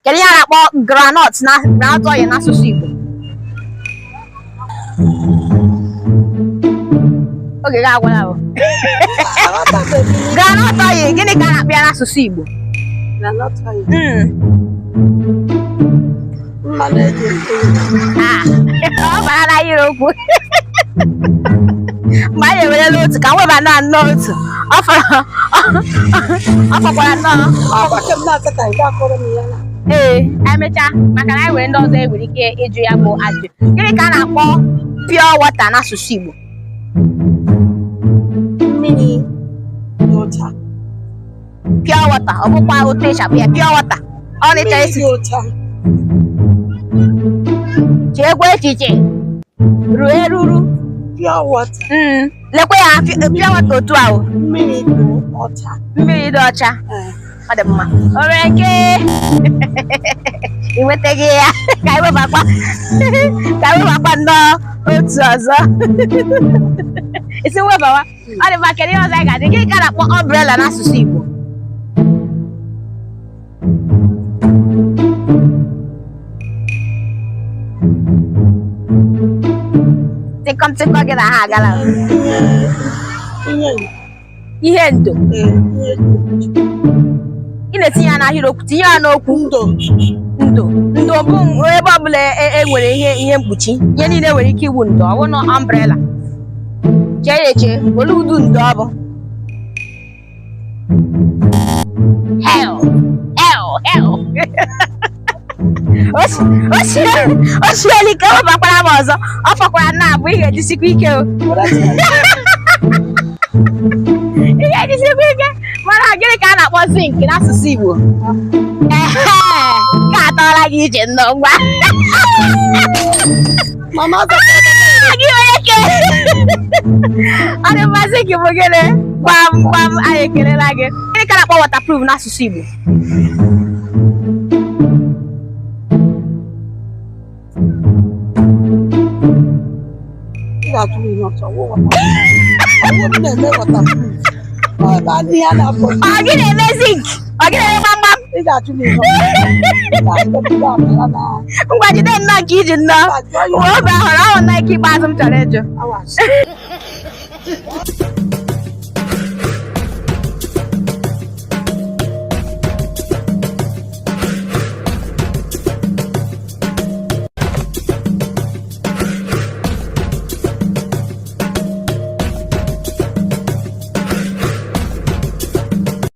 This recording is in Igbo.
Kedu ihe a na-akpọ groundnut na groundnut oyi n'asụsụ Igbo? Oge ga-agwala bụ. Groundnut oyi gịnị ka a na-akpọ ya n'asụsụ Igbo? Groundnut oil. Mmanụ eji Ọ bara na Europe. Mgbe anyị ewerela otu ka m weba nnọọ otu ọ fọkwara nnọọ. Ee, emechaa maka na anyị nwere ndị ọzọ enwere ike ịjụ ya bụ ajụ. Gịnị ka a na-akpọ pure water n'asụsụ Igbo? mmiri ọcha. Pure water, ọ bụkwa otu esi akpọ ya pure water. Ọ na-eche isi chekwa echiche ruo eruru. Pure water. Lekwa ya pure water otu ahụ. Mmiri dị ọcha. Mmiri dị ọcha. Ọ dị mma. O nwere nke ị nwetaghị ya ka anyị webakwa nnọọ otu ọzọ. Isi webawa. Ọ dị mma, kedu ihe ọzọ anyị ga-adị? Gịnị ka a na-akpọ umbrella n'asụsụ Igbo? Tịkọm gị na ha agala. Ihe ndo. Ị na-etinye ya n'ahịrịokwu, tinye ya n'okwu. Ndo bụ ebe ọbụla enwere ihe mkpuchi, ihe niile nwere ike iwu ndo, ọ bụ na umbrella. Chee ya eche, olee ụdị ndo ọ bụ? Hell. O siela ike, ọ bakwara m ọzọ, ọ fọkwara nna abụ ị ga-ejisikwa ike o. Ị ga-ejisikwa ike. Mana gịnị ka a na-akpọ zinc n'asụsụ Igbo? Ka atọọla gị ije nnọọ ngwa. Gị onye ke ọ dị mma, zinc bụ gịnị? Gbam anyị ekelela gị. Gịnị ka a na-akpọ waterproof n'asụsụ Igbo? Ọ gị na-eme zinc? Ọ gị na-eme gbamgbam? Ngwa jide nnọọ nke iji nnọọ. Oge ahụ na Ike ikpeazụ m chọrọ ịjụ.